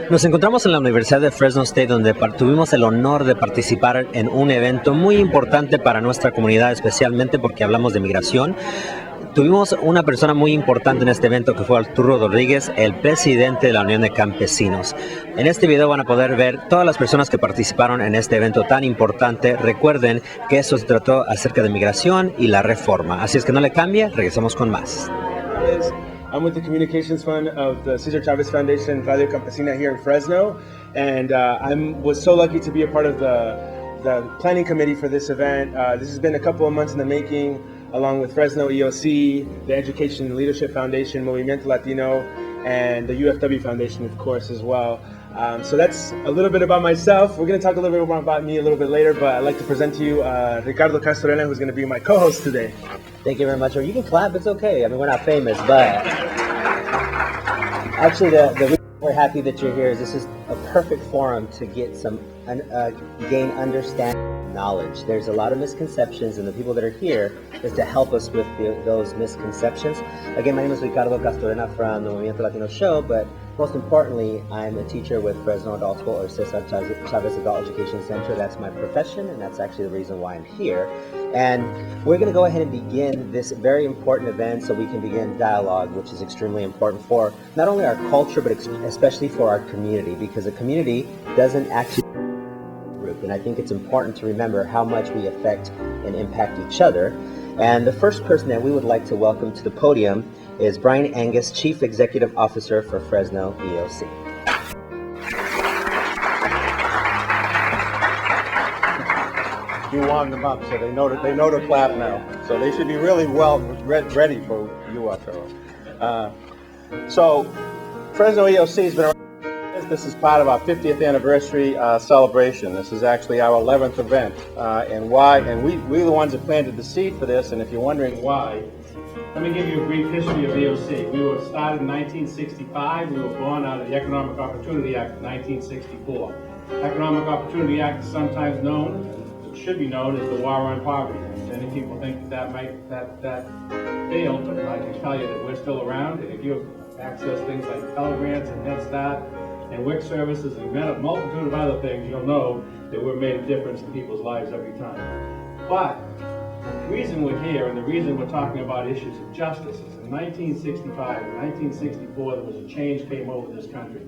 Nos encontramos en la Universidad de Fresno State, donde tuvimos el honor de participar en un evento muy importante para nuestra comunidad, especialmente porque hablamos de migración. Tuvimos una persona muy importante en este evento que fue Arturo Rodríguez, el presidente de la Unión de Campesinos. En este video van a poder ver todas las personas que participaron en este evento tan importante. Recuerden que esto se trató acerca de migración y la reforma. Así es que no le cambie, regresamos con más. I'm with the Communications Fund of the Cesar Chavez Foundation, Radio Campesina here in Fresno, and was so lucky to be a part of the planning committee for this event. This has been a couple of months in the making, along with Fresno EOC, the Education and Leadership Foundation, Movimiento Latino, and the UFW Foundation, of course, as well. So that's a little bit about myself. We're going to talk a little bit more about me a little bit later, but I'd like to present to you Ricardo Castorena, who's going to be my co-host today. Thank you very much. Or you can clap, it's okay. I mean, we're not famous, but actually the reason we're happy that you're here is this is a perfect forum to get some, gain understanding, knowledge. There's a lot of misconceptions, and the people that are here is to help us with those misconceptions. Again, my name is Ricardo Castorena from the Movimiento Latino show, but most importantly, I'm a teacher with Fresno Adult School, or Cesar Chavez Adult Education Center. That's my profession, and that's actually the reason why I'm here. And we're going to go ahead and begin this very important event so we can begin dialogue, which is extremely important for not only our culture, but especially for our community, because a community doesn't actually group. And I think it's important to remember how much we affect and impact each other. And the first person that we would like to welcome to the podium is Brian Angus, Chief Executive Officer for Fresno EOC. You warmed them up, so they know to clap now. So they should be really well ready for you, Arturo. So Fresno EOC has been around. This is part of our 50th anniversary celebration. This is actually our 11th event, and we're the ones that planted the seed for this. And if you're wondering why, let me give you a brief history of EOC. We were started in 1965. We were born out of the Economic Opportunity Act of 1964. Economic Opportunity Act is sometimes known, it should be known, as the War on Poverty. And many people think that failed, but I can tell you that we're still around. And if you access things like Pell Grants and NetStart and WIC services and a multitude of other things, you'll know that we've made a difference in people's lives every time. But the reason we're here and the reason we're talking about issues of justice is in 1965 and 1964 there was a change came over this country.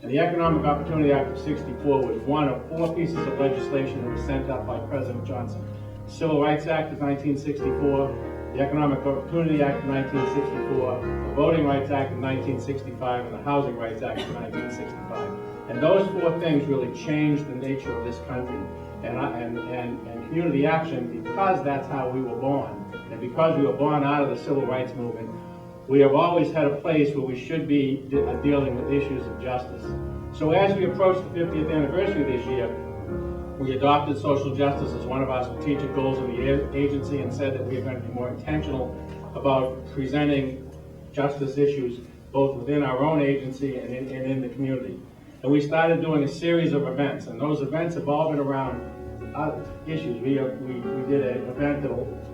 And the Economic Opportunity Act of 64 was one of 4 pieces of legislation that was sent up by President Johnson. The Civil Rights Act of 1964, the Economic Opportunity Act of 1964, the Voting Rights Act of 1965, and the Housing Rights Act of 1965. And those 4 things really changed the nature of this country. And community action, because that's how we were born, and because we were born out of the civil rights movement, we have always had a place where we should be dealing with issues of justice. So as we approach the 50th anniversary this year, we adopted social justice as one of our strategic goals in the agency and said that we are going to be more intentional about presenting justice issues both within our own agency and in the community. And we started doing a series of events, and those events have all been around issues. We did an event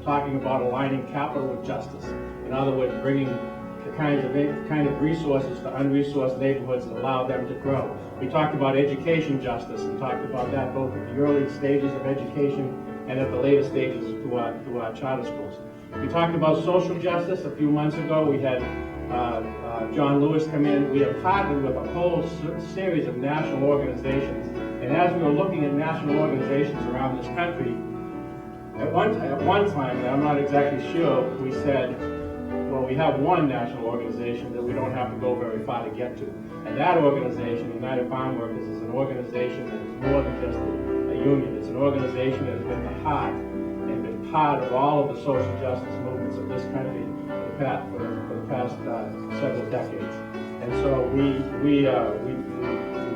talking about aligning capital with justice. In other words, bringing the kind of resources to unresourced neighborhoods that allow them to grow. We talked about education justice and talked about that both at the early stages of education and at the later stages through our charter schools. We talked about social justice a few months ago. We had John Lewis come in. We have partnered with a whole series of national organizations. And as we were looking at national organizations around this country, at one time, and I'm not exactly sure, we said, well, we have one national organization that we don't have to go very far to get to. And that organization, United Farm Workers, is an organization that is more than just a union. It's an organization that has been the heart and been part of all of the social justice movements of this country for the past several decades. And so we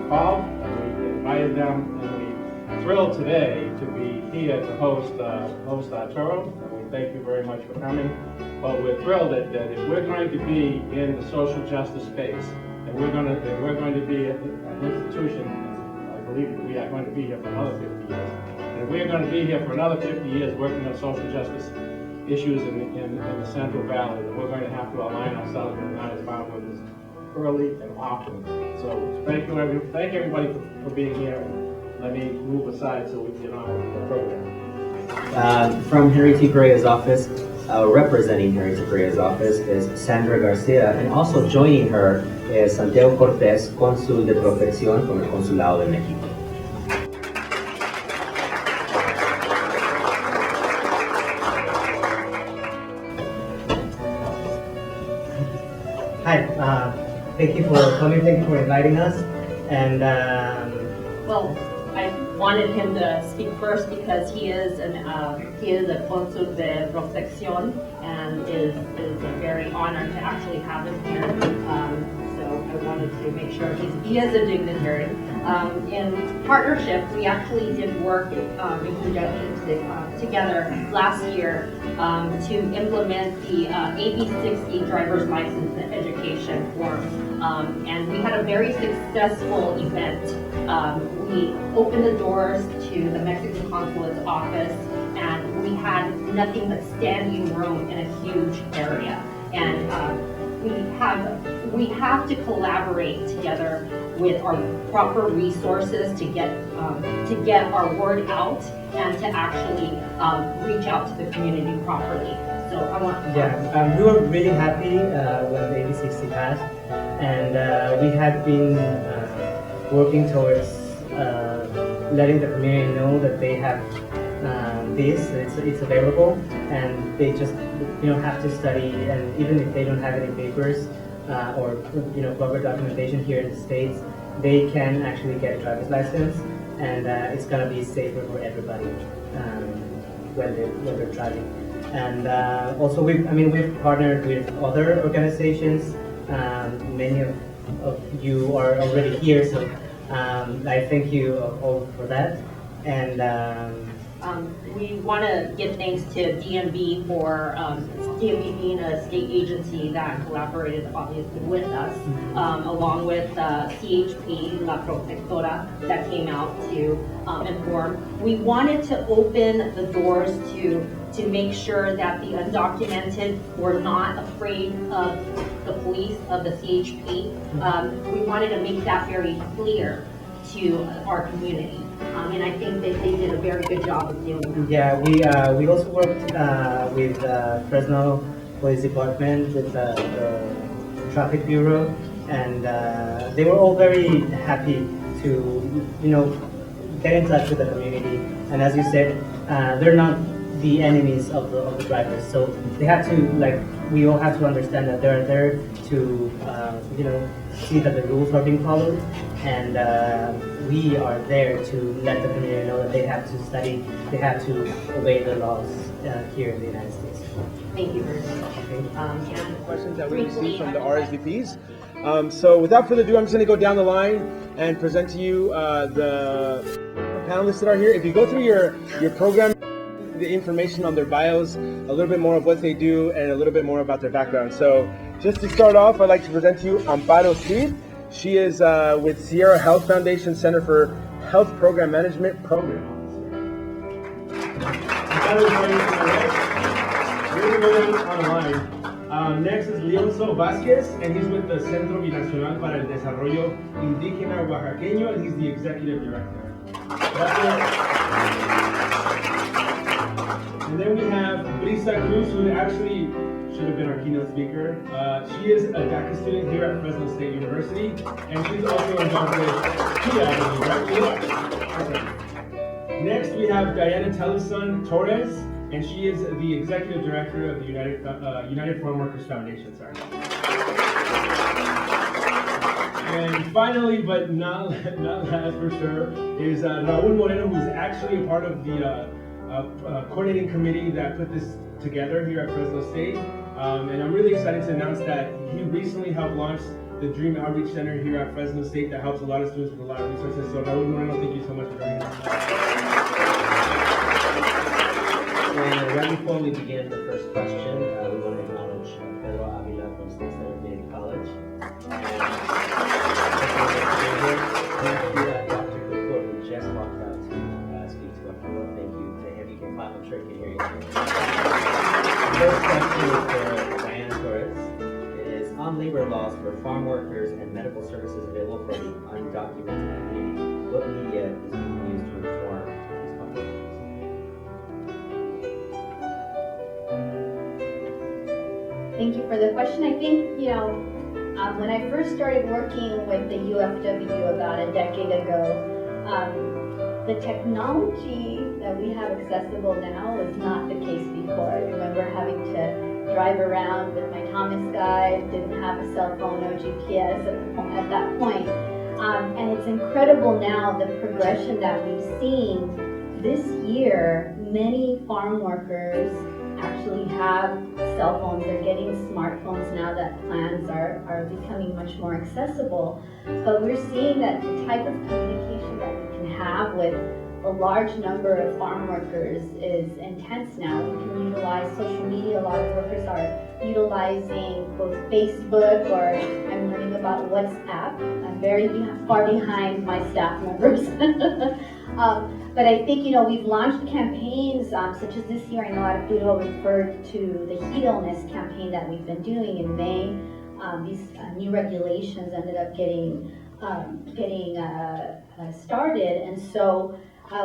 called and we invited them, and we're thrilled today to be here to host Arturo. And we thank you very much for coming. But we're thrilled that if we're going to be in the social justice space, and we're going to be an institution, I believe that we are going to be here for another 50 years. And if we're going to be here for another 50 years working on social justice issues in the Central Valley, then we're going to have to align ourselves with the United Farm Workers early and often. So thank everybody for being here, and let me move aside so we can get on with the program. From Henry T. Correa's office, representing Henry T. Correa's office is Sandra Garcia, and also joining her is Santiago Cortés, cónsul de protección con el Consulado de México. Hi, thank you for coming, thank you for inviting us, and Well, I wanted him to speak first because he is a consul de protección, and is very honored to actually have him here. So I wanted to make sure he is a dignitary. In partnership, we actually did work in conjunction together last year to implement the AB 60 driver's license and education form. And we had a very successful event. We opened the doors to the Mexican consulate's office, and we had nothing but standing room in a huge area. And we have to collaborate together with our proper resources to get our word out and to actually reach out to the community properly. So I want. we were really happy when the AB60 passed, and we had been working towards letting the community know that they have it's available, and they just have to study, and even if they don't have any papers or proper documentation here in the States, they can actually get a driver's license, and it's gonna be safer for everybody when they're driving. And also we've partnered with other organizations. Many of you are already here, so I thank you all for that. And we want to give thanks to DMV for DMV being a state agency that collaborated obviously with us, along with CHP, La Protectora, that came out to inform. We wanted to open the doors to make sure that the undocumented were not afraid of the police, of the CHP. We wanted to make that very clear to our community. And I think that they did a very good job of doing that. yeah, we also worked with Fresno Police Department, with the Traffic Bureau, and they were all very happy to get in touch with the community. And as you said, they're not the enemies of the drivers, so they have to, we all have to understand that they're there to see that the rules are being followed, and we are there to let the community know that they have to study, they have to obey the laws here in the United States. Thank you very much. And questions that we received from the RSVPs. So without further ado, I'm just going to go down the line and present to you the panelists that are here. If you go through your program, the information on their bios, a little bit more of what they do, and a little bit more about their background. So just to start off, I'd like to present to you Amparo Cid. She is with Sierra Health Foundation Center for Health Program Management Program Officer. Next is Leonzo Vázquez, and he's with the Centro Binacional para el Desarrollo Indígena Oaxaqueño, and he's the executive director. And then we have Brisa Cruz, who actually should have been our keynote speaker. She is a DACA student here at Fresno State University, and she's also involved with PIA, right? Next, we have Diana Teleson Torres, and she is the executive director of the United Farm Workers Foundation. And finally, but not last for sure, is Raul Moreno, who's actually a part of the coordinating committee that put this together here at Fresno State. And I'm really excited to announce that he recently helped launch the Dream Outreach Center here at Fresno State that helps a lot of students with a lot of resources. So Raul Moreno, thank you so much for joining us. And right before we begin the first question, we want to acknowledge Pedro Avila from State Center Community College. Thank you, Dr. Cooper, who just walked out to speak to us. Thank you to him. You can clap, I'm sure he can hear you. The first question is for Diana Torres. It is, on non-labor laws for farm workers and medical services available for the undocumented community. What media is being used to inform these populations? Thank you for the question. I think, when I first started working with the UFW about a decade ago, the technology that we have accessible now was not the case before. I remember having to drive around with my Thomas guide, didn't have a cell phone, no GPS at that point. And it's incredible now the progression that we've seen. This year, many farm workers actually have cell phones. They're getting smartphones now that plans are becoming much more accessible. But we're seeing that the type of communication that we can have with a large number of farm workers is intense now. We can utilize social media. A lot of workers are utilizing both Facebook, or I'm learning about WhatsApp. I'm very far behind my staff members. But I think, we've launched campaigns such as this year. I know Arturo referred to the heat illness campaign that we've been doing in May. These new regulations ended up getting started, and so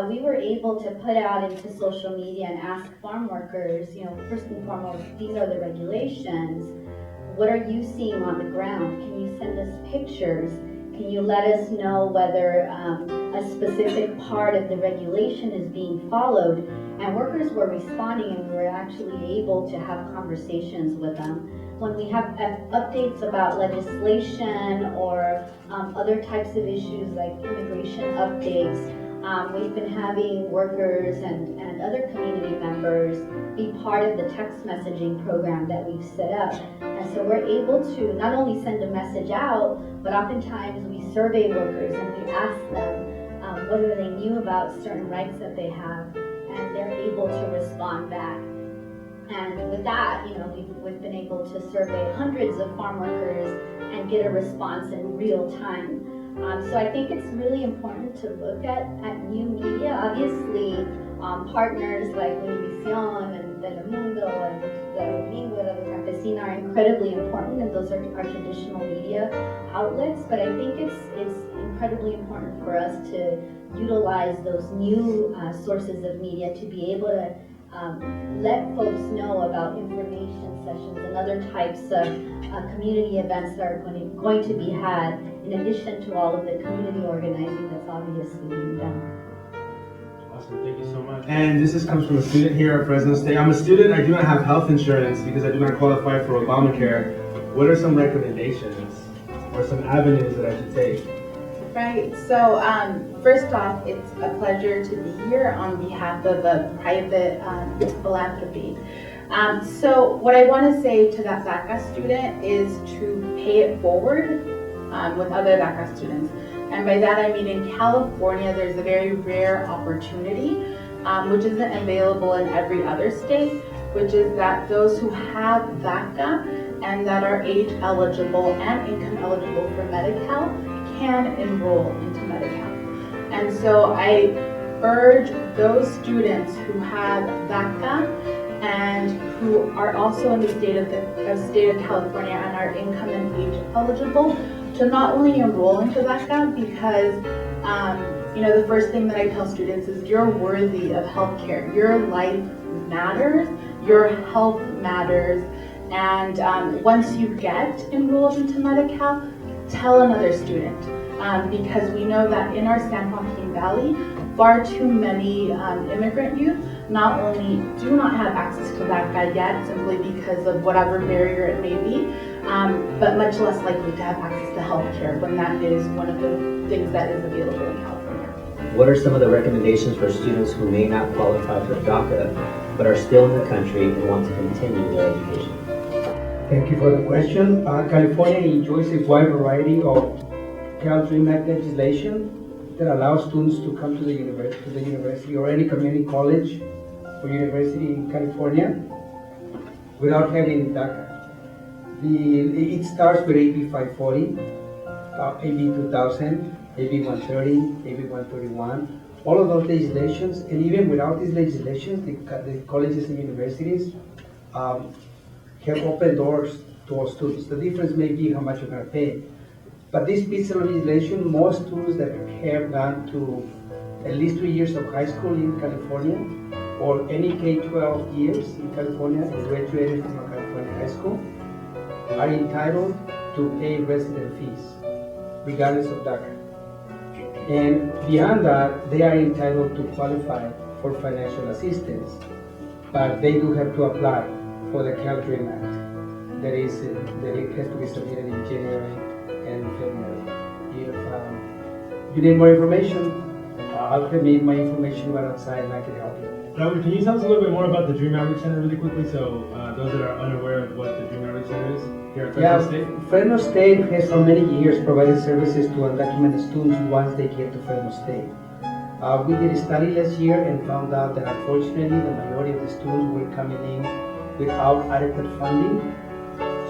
we were able to put out into social media and ask farm workers, first and foremost, these are the regulations. What are you seeing on the ground? Can you send us pictures? Can you let us know whether a specific part of the regulation is being followed? And workers were responding, and we were actually able to have conversations with them. When we have updates about legislation or other types of issues like immigration updates, we've been having workers and other community members be part of the text messaging program that we've set up. And so we're able to not only send a message out, but oftentimes we survey workers and we ask them whether they knew about certain rights that they have, and they're able to respond back. And with that, we've been able to survey hundreds of farm workers and get a response in real time. So I think it's really important to look at new media. Obviously, partners like Movimiento and Telemundo and the Movimiento and the Campesina are incredibly important, and those are our traditional media outlets. But I think it's incredibly important for us to utilize those new sources of media to be able to let folks know about information sessions and other types of community events that are going to be had, in addition to all of the community organizing that's obviously being done. Awesome, thank you so much. And this comes from a student here at Fresno State. I'm a student, I do not have health insurance because I do not qualify for Obamacare. What are some recommendations or some avenues that I should take? Right, so first off, it's a pleasure to be here on behalf of a private philanthropy. So what I want to say to that DACA student is to pay it forward with other DACA students. And by that I mean in California there's a very rare opportunity which isn't available in every other state, which is that those who have DACA and that are age eligible and income eligible for Medi-Cal can enroll into Medi-Cal. And so I urge those students who have DACA and who are also in the state of California and are income and age eligible to not only enroll into DACA because the first thing that I tell students is you're worthy of healthcare. Your life matters, your health matters, and once you get enrolled into Medi-Cal, tell another student, because we know that in our San Joaquin Valley, far too many immigrant youth not only do not have access to DACA yet simply because of whatever barrier it may be, but much less likely to have access to health care when that is one of the things that is available in California. What are some of the recommendations for students who may not qualify for DACA but are still in the country and want to continue their education? Thank you for the question. California enjoys a wide variety of Cal Dream Act legislation that allows students to come to the university or any community college or university in California without having DACA. It starts with AB 540, AB 2000, AB 130, AB 131. All of those legislations, and even without these legislations, the colleges and universities have opened doors to all students. The difference may be how much you're going to pay. But this piece of legislation, most students that have gone to at least 3 years of high school in California, or any K-12 years in California and graduated from a California high school, are entitled to pay resident fees, regardless of DACA. And beyond that, they are entitled to qualify for financial assistance, but they do have to apply for the Cal Dream Act. That it has to be submitted in January and February. If you need more information, I'll have my information right outside and I can help you. Robert, can you tell us a little bit more about the Dream Outreach Center really quickly, so those that are unaware of what the Dream Outreach Center is here at Fresno State? Fresno State has for many years provided services to undocumented students once they get to Fresno State. We did a study last year and found out that unfortunately the majority of the students were coming in without adequate funding,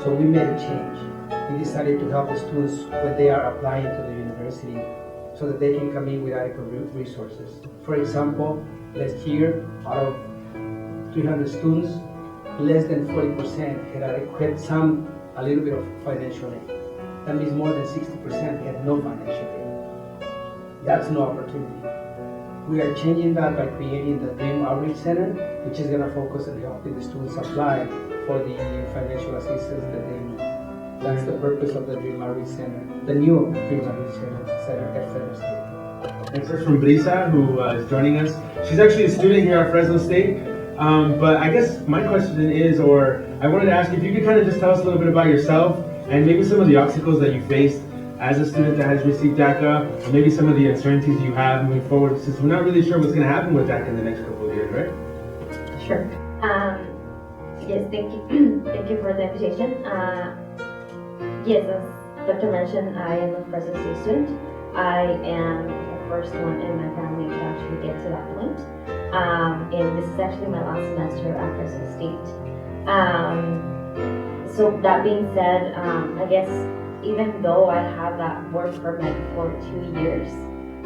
so we made a change. We decided to help the students when they are applying to the university so that they can come in with adequate resources. For example, last year, out of 300 students, less than 40% had adequate, a little bit of financial aid. That means more than 60% had no financial aid. That's no opportunity. We are changing that by creating the Dream Outreach Center, which is going to focus on helping the students apply for the financial assistance that they need. That's the purpose of the Dream Outreach Center, the new Dream Outreach Center at Fresno State. Next is from Brisa, who is joining us. She's actually a student here at Fresno State. But I guess my question is, or I wanted to ask you if you could kind of just tell us a little bit about yourself and maybe some of the obstacles that you faced as a student that has received DACA, or maybe some of the uncertainties you have moving forward, since we're not really sure what's going to happen with DACA in the next couple of years, right? Sure. Yes, thank you. Thank you for the invitation. Yes, as Dr. mentioned, I am a Fresno State student. I am the first one in my family to actually get to that point. And this is actually my last semester at Fresno State. So that being said, I guess even though I have that work permit for 2 years,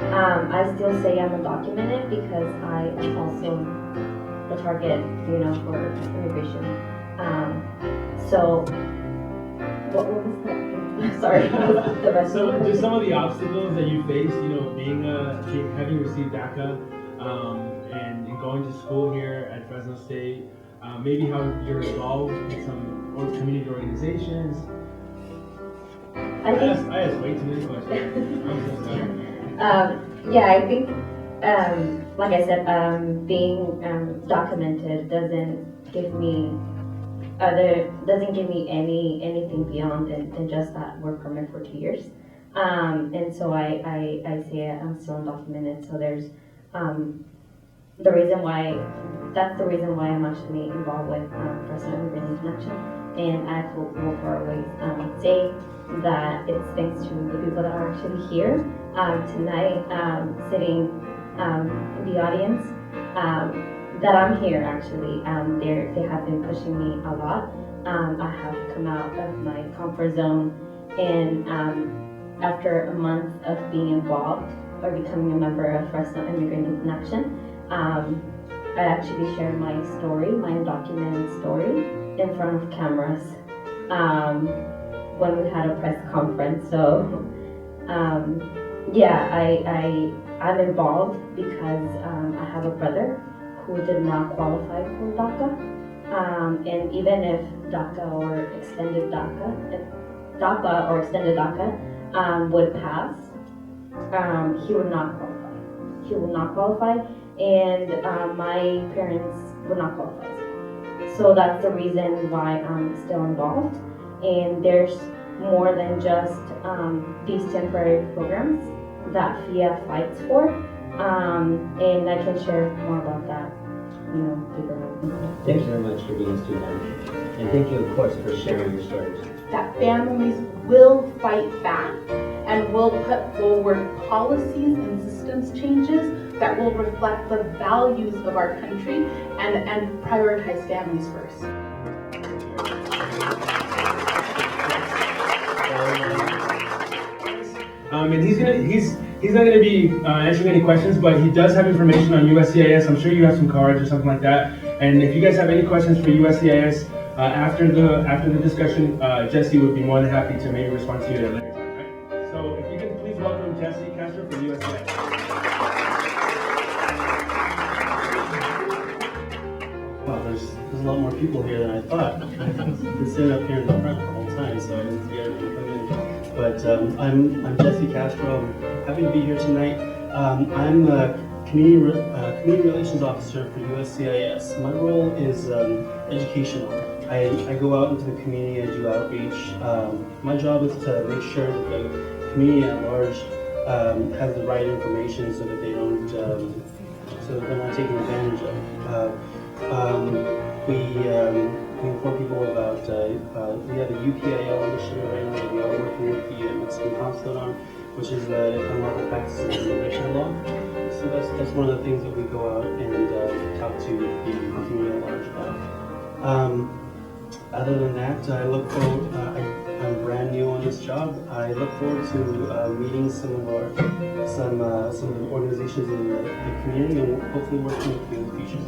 I still say I'm undocumented because I am also the target, for immigration. So, what was that? Sorry, the rest. So, just some of the obstacles that you faced, having received DACA, and going to school here at Fresno State, maybe how you're involved in some community organizations. I asked way too many questions. I'm so sorry. Yeah, I think, like I said, being documented doesn't give me anything beyond than just that work permit for 2 years. And so I say I'm still undocumented. So there's that's the reason why I'm actually involved with Fresno Immigrant Connection. And I will always say that it's thanks to the people that are actually here tonight, sitting in the audience, that I'm here actually. They have been pushing me a lot. I have come out of my comfort zone, and after a month of being involved or becoming a member of Fresno Immigrant Connection, I actually shared my story, my undocumented story, in front of cameras when we had a press conference. So I'm involved because I have a brother who did not qualify for DACA, and even if DACA or extended DACA would pass, he would not qualify. He would not qualify, and my parents would not qualify. So that's the reason why I'm still involved. And there's more than just these temporary programs that FIA fights for. And I can share more about that, later. Thank you very much for being a student. And thank you, of course, for sharing your stories. That families will fight back and will put forward policies and systems changes that will reflect the values of our country and prioritize families first. And he's not going to be answering any questions, but he does have information on USCIS. I'm sure you have some cards or something like that. And if you guys have any questions for USCIS, After the discussion, Jesse would be more than happy to maybe respond to you at a later time, right? So if you can please welcome Jesse Castro from USCIS. Wow, there's a lot more people here than I thought. I've been sitting up here in the front the whole time, so I didn't see everyone come in. But I'm Jesse Castro. I'm happy to be here tonight. I'm a community relations officer for USCIS. My role is educational. I go out into the community, I do outreach. My job is to make sure that the community at large has the right information so that they don't, so that they're not taken advantage of. We inform people about, we have a UPIL initiative right now that we are working with the Mexican consulate on, which is the unlawful practices of immigration law. So that's one of the things that we go out and talk to the community at large about. Other than that, I look forward, I'm brand new on this job. I look forward to meeting some of the organizations in the community and hopefully working with you in the future.